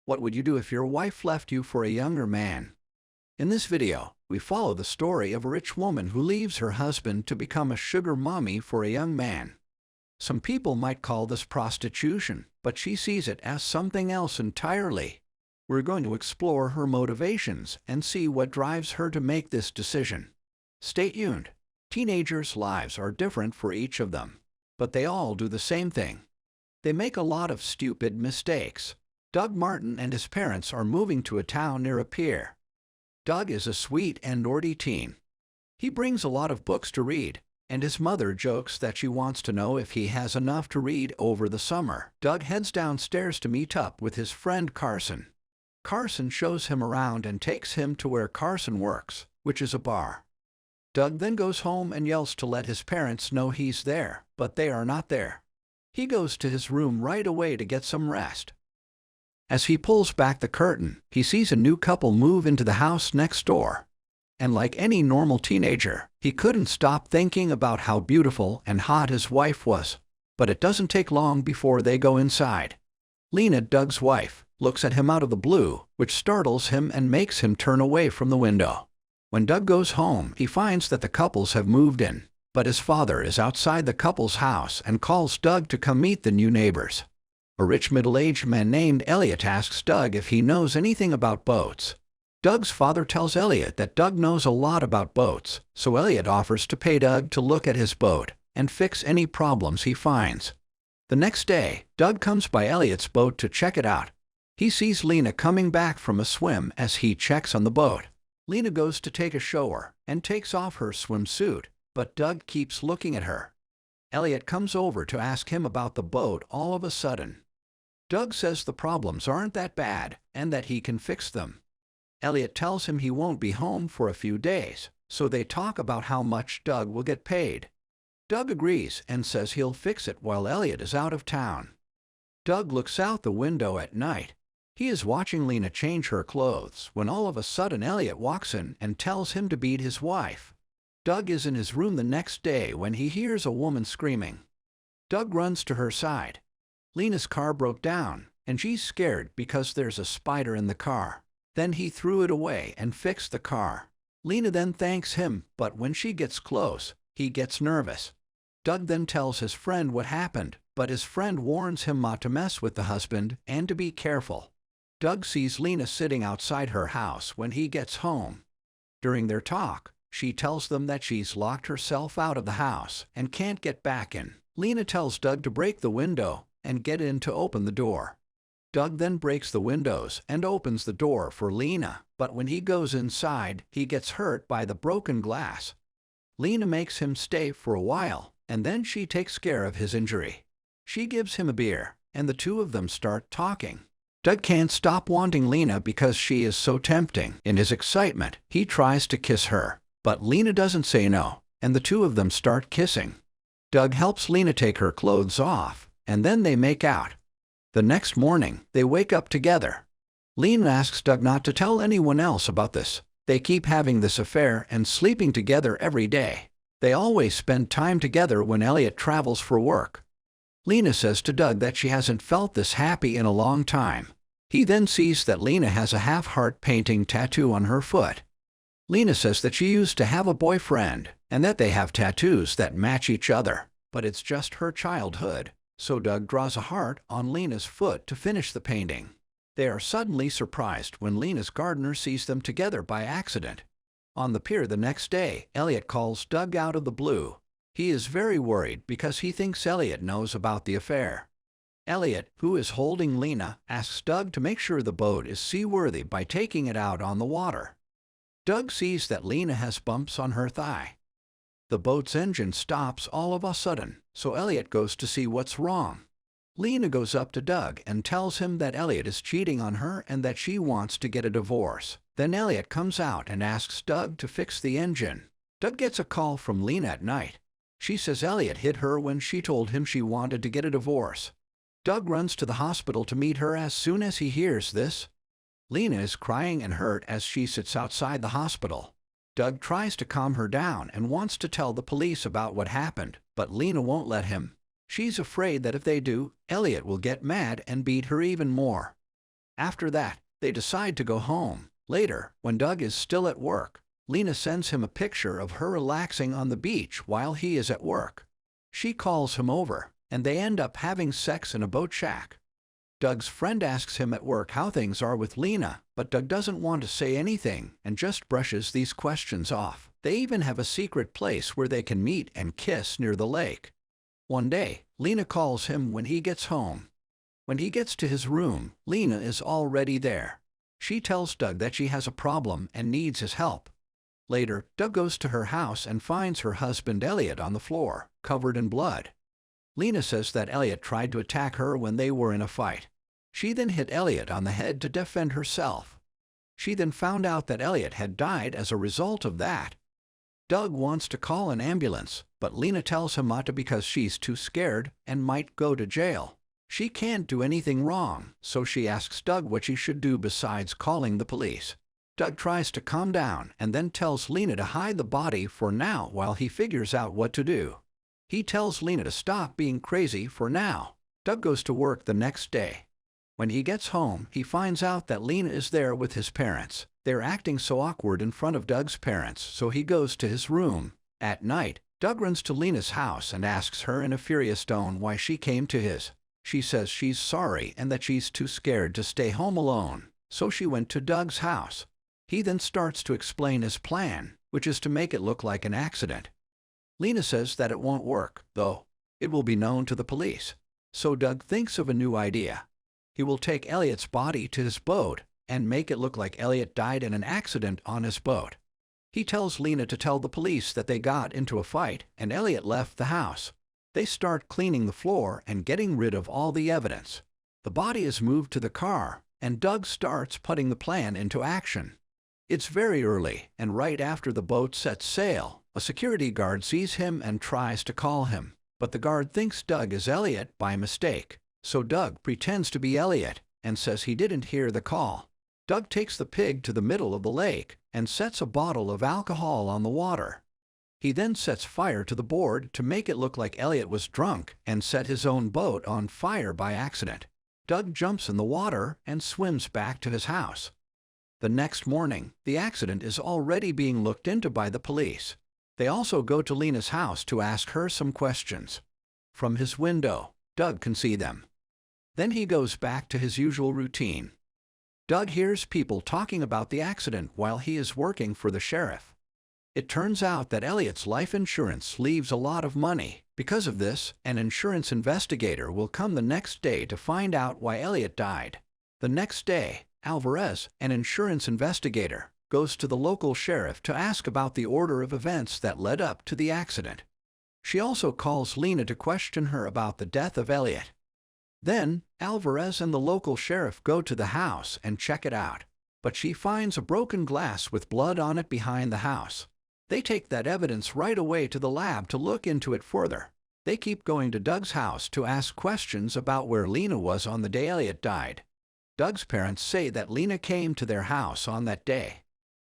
What would you do if your wife left you for a younger man? In this video, we follow the story of a rich woman who leaves her husband to become a sugar mommy for a young man. Some people might call this prostitution, but she sees it as something else entirely. We're going to explore her motivations and see what drives her to make this decision. Stay tuned. Teenagers' lives are different for each of them, but they all do the same thing. They make a lot of stupid mistakes. Doug Martin and his parents are moving to a town near a pier. Doug is a sweet and naughty teen. He brings a lot of books to read, and his mother jokes that she wants to know if he has enough to read over the summer. Doug heads downstairs to meet up with his friend Carson. Carson shows him around and takes him to where Carson works, which is a bar. Doug then goes home and yells to let his parents know he's there, but they are not there. He goes to his room right away to get some rest. As he pulls back the curtain, he sees a new couple move into the house next door. And like any normal teenager, he couldn't stop thinking about how beautiful and hot his wife was. But it doesn't take long before they go inside. Lena, Doug's wife, looks at him out of the blue, which startles him and makes him turn away from the window. When Doug goes home, he finds that the couples have moved in, but his father is outside the couple's house and calls Doug to come meet the new neighbors. A rich middle-aged man named Elliot asks Doug if he knows anything about boats. Doug's father tells Elliot that Doug knows a lot about boats, so Elliot offers to pay Doug to look at his boat and fix any problems he finds. The next day, Doug comes by Elliot's boat to check it out. He sees Lena coming back from a swim as he checks on the boat. Lena goes to take a shower and takes off her swimsuit, but Doug keeps looking at her. Elliot comes over to ask him about the boat all of a sudden. Doug says the problems aren't that bad and that he can fix them. Elliot tells him he won't be home for a few days, so they talk about how much Doug will get paid. Doug agrees and says he'll fix it while Elliot is out of town. Doug looks out the window at night. He is watching Lena change her clothes when all of a sudden Elliot walks in and tells him to beat his wife. Doug is in his room the next day when he hears a woman screaming. Doug runs to her side. Lena's car broke down, and she's scared because there's a spider in the car. Then he threw it away and fixed the car. Lena then thanks him, but when she gets close, he gets nervous. Doug then tells his friend what happened, but his friend warns him not to mess with the husband and to be careful. Doug sees Lena sitting outside her house when he gets home. During their talk, she tells them that she's locked herself out of the house and can't get back in. Lena tells Doug to break the window and get in to open the door. Doug then breaks the windows and opens the door for Lena, but when he goes inside, he gets hurt by the broken glass. Lena makes him stay for a while, and then she takes care of his injury. She gives him a beer, and the two of them start talking. Doug can't stop wanting Lena because she is so tempting. In his excitement, he tries to kiss her, but Lena doesn't say no, and the two of them start kissing. Doug helps Lena take her clothes off, and then they make out. The next morning, they wake up together. Lena asks Doug not to tell anyone else about this. They keep having this affair and sleeping together every day. They always spend time together when Elliot travels for work. Lena says to Doug that she hasn't felt this happy in a long time. He then sees that Lena has a half-heart painting tattoo on her foot. Lena says that she used to have a boyfriend and that they have tattoos that match each other, but it's just her childhood. So Doug draws a heart on Lena's foot to finish the painting. They are suddenly surprised when Lena's gardener sees them together by accident. On the pier the next day, Elliot calls Doug out of the blue. He is very worried because he thinks Elliot knows about the affair. Elliot, who is holding Lena, asks Doug to make sure the boat is seaworthy by taking it out on the water. Doug sees that Lena has bumps on her thigh. The boat's engine stops all of a sudden, so Elliot goes to see what's wrong. Lena goes up to Doug and tells him that Elliot is cheating on her and that she wants to get a divorce. Then Elliot comes out and asks Doug to fix the engine. Doug gets a call from Lena at night. She says Elliot hit her when she told him she wanted to get a divorce. Doug runs to the hospital to meet her as soon as he hears this. Lena is crying and hurt as she sits outside the hospital. Doug tries to calm her down and wants to tell the police about what happened, but Lena won't let him. She's afraid that if they do, Elliot will get mad and beat her even more. After that, they decide to go home. Later, when Doug is still at work, Lena sends him a picture of her relaxing on the beach while he is at work. She calls him over, and they end up having sex in a boat shack. Doug's friend asks him at work how things are with Lena, but Doug doesn't want to say anything and just brushes these questions off. They even have a secret place where they can meet and kiss near the lake. One day, Lena calls him when he gets home. When he gets to his room, Lena is already there. She tells Doug that she has a problem and needs his help. Later, Doug goes to her house and finds her husband Elliot on the floor, covered in blood. Lena says that Elliot tried to attack her when they were in a fight. She then hit Elliot on the head to defend herself. She then found out that Elliot had died as a result of that. Doug wants to call an ambulance, but Lena tells him not to because she's too scared and might go to jail. She can't do anything wrong, so she asks Doug what she should do besides calling the police. Doug tries to calm down and then tells Lena to hide the body for now while he figures out what to do. He tells Lena to stop being crazy for now. Doug goes to work the next day. When he gets home, he finds out that Lena is there with his parents. They're acting so awkward in front of Doug's parents, so he goes to his room. At night, Doug runs to Lena's house and asks her in a furious tone why she came to his. She says she's sorry and that she's too scared to stay home alone, so she went to Doug's house. He then starts to explain his plan, which is to make it look like an accident. Lena says that it won't work, though. It will be known to the police. So Doug thinks of a new idea. He will take Elliot's body to his boat and make it look like Elliot died in an accident on his boat. He tells Lena to tell the police that they got into a fight and Elliot left the house. They start cleaning the floor and getting rid of all the evidence. The body is moved to the car, and Doug starts putting the plan into action. It's very early, and right after the boat sets sail, a security guard sees him and tries to call him. But the guard thinks Doug is Elliot by mistake, so Doug pretends to be Elliot and says he didn't hear the call. Doug takes the pig to the middle of the lake and sets a bottle of alcohol on the water. He then sets fire to the board to make it look like Elliot was drunk and set his own boat on fire by accident. Doug jumps in the water and swims back to his house. The next morning, the accident is already being looked into by the police. They also go to Lena's house to ask her some questions. From his window, Doug can see them. Then he goes back to his usual routine. Doug hears people talking about the accident while he is working for the sheriff. It turns out that Elliot's life insurance leaves a lot of money. Because of this, an insurance investigator will come the next day to find out why Elliot died. The next day, Alvarez, an insurance investigator, goes to the local sheriff to ask about the order of events that led up to the accident. She also calls Lena to question her about the death of Elliot. Then, Alvarez and the local sheriff go to the house and check it out, but she finds a broken glass with blood on it behind the house. They take that evidence right away to the lab to look into it further. They keep going to Doug's house to ask questions about where Lena was on the day Elliot died. Doug's parents say that Lena came to their house on that day.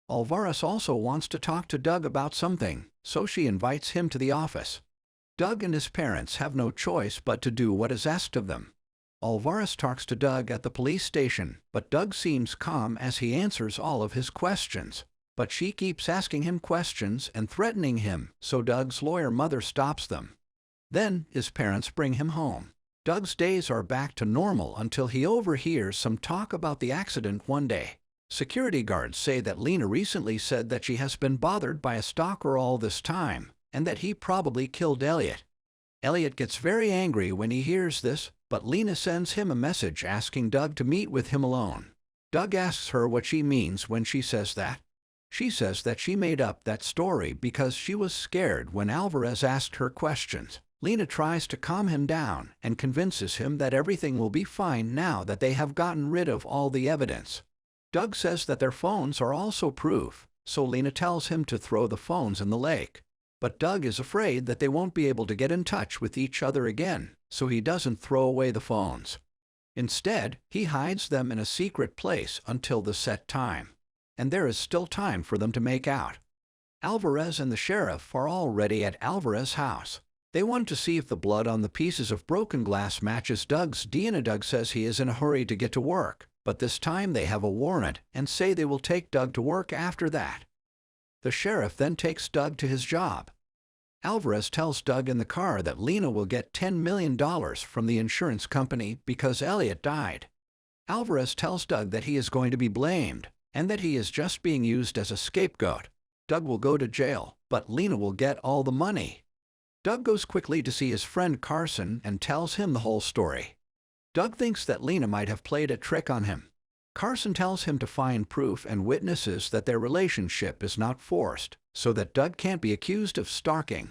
Alvarez also wants to talk to Doug about something, so she invites him to the office. Doug and his parents have no choice but to do what is asked of them. Alvarez talks to Doug at the police station, but Doug seems calm as he answers all of his questions. But she keeps asking him questions and threatening him, so Doug's lawyer mother stops them. Then his parents bring him home. Doug's days are back to normal until he overhears some talk about the accident one day. Security guards say that Lena recently said that she has been bothered by a stalker all this time, and that he probably killed Elliot. Elliot gets very angry when he hears this, but Lena sends him a message asking Doug to meet with him alone. Doug asks her what she means when she says that. She says that she made up that story because she was scared when Alvarez asked her questions. Lena tries to calm him down and convinces him that everything will be fine now that they have gotten rid of all the evidence. Doug says that their phones are also proof, so Lena tells him to throw the phones in the lake. But Doug is afraid that they won't be able to get in touch with each other again, so he doesn't throw away the phones. Instead, he hides them in a secret place until the set time. And there is still time for them to make out. Alvarez and the sheriff are already at Alvarez's house. They want to see if the blood on the pieces of broken glass matches Doug's DNA. Doug says he is in a hurry to get to work, but this time they have a warrant and say they will take Doug to work after that. The sheriff then takes Doug to his job. Alvarez tells Doug in the car that Lena will get $10 million from the insurance company because Elliot died. Alvarez tells Doug that he is going to be blamed and that he is just being used as a scapegoat. Doug will go to jail, but Lena will get all the money. Doug goes quickly to see his friend Carson and tells him the whole story. Doug thinks that Lena might have played a trick on him. Carson tells him to find proof and witnesses that their relationship is not forced, so that Doug can't be accused of stalking.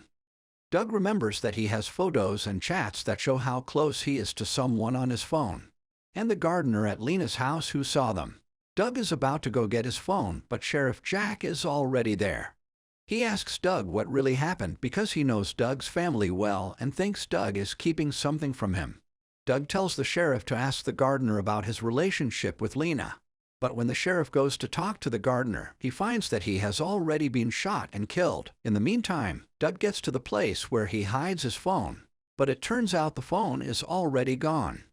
Doug remembers that he has photos and chats that show how close he is to someone on his phone, and the gardener at Lena's house who saw them. Doug is about to go get his phone, but Sheriff Jack is already there. He asks Doug what really happened because he knows Doug's family well and thinks Doug is keeping something from him. Doug tells the sheriff to ask the gardener about his relationship with Lena. But when the sheriff goes to talk to the gardener, he finds that he has already been shot and killed. In the meantime, Doug gets to the place where he hides his phone, but it turns out the phone is already gone.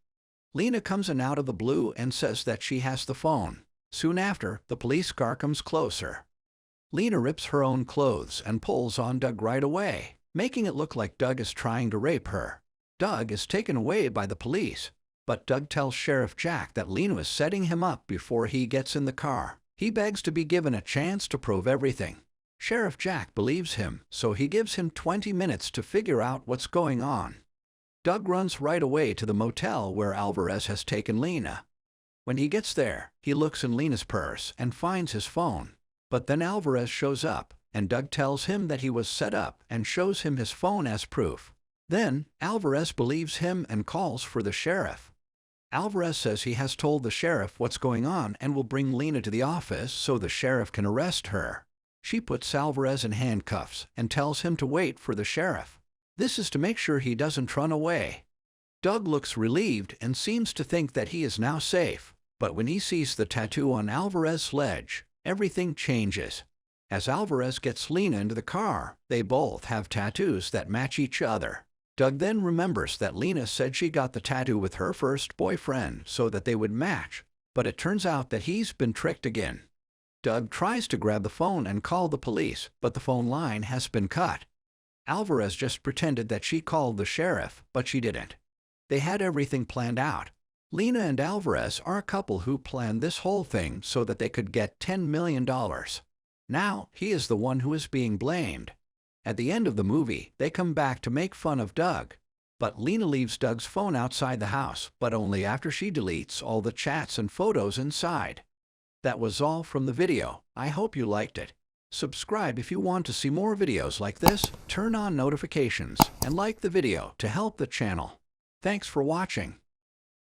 Lena comes in out of the blue and says that she has the phone. Soon after, the police car comes closer. Lena rips her own clothes and pulls on Doug right away, making it look like Doug is trying to rape her. Doug is taken away by the police, but Doug tells Sheriff Jack that Lena is setting him up before he gets in the car. He begs to be given a chance to prove everything. Sheriff Jack believes him, so he gives him 20 minutes to figure out what's going on. Doug runs right away to the motel where Alvarez has taken Lena. When he gets there, he looks in Lena's purse and finds his phone. But then Alvarez shows up, and Doug tells him that he was set up and shows him his phone as proof. Then, Alvarez believes him and calls for the sheriff. Alvarez says he has told the sheriff what's going on and will bring Lena to the office so the sheriff can arrest her. She puts Alvarez in handcuffs and tells him to wait for the sheriff. This is to make sure he doesn't run away. Doug looks relieved and seems to think that he is now safe. But when he sees the tattoo on Alvarez's leg, everything changes. As Alvarez gets Lena into the car, they both have tattoos that match each other. Doug then remembers that Lena said she got the tattoo with her first boyfriend so that they would match, but it turns out that he's been tricked again. Doug tries to grab the phone and call the police, but the phone line has been cut. Alvarez just pretended that she called the sheriff, but she didn't. They had everything planned out. Lena and Alvarez are a couple who planned this whole thing so that they could get $10 million. Now, he is the one who is being blamed. At the end of the movie, they come back to make fun of Doug. But Lena leaves Doug's phone outside the house, but only after she deletes all the chats and photos inside. That was all from the video. I hope you liked it. Subscribe if you want to see more videos like this, turn on notifications, and like the video to help the channel. Thanks for watching.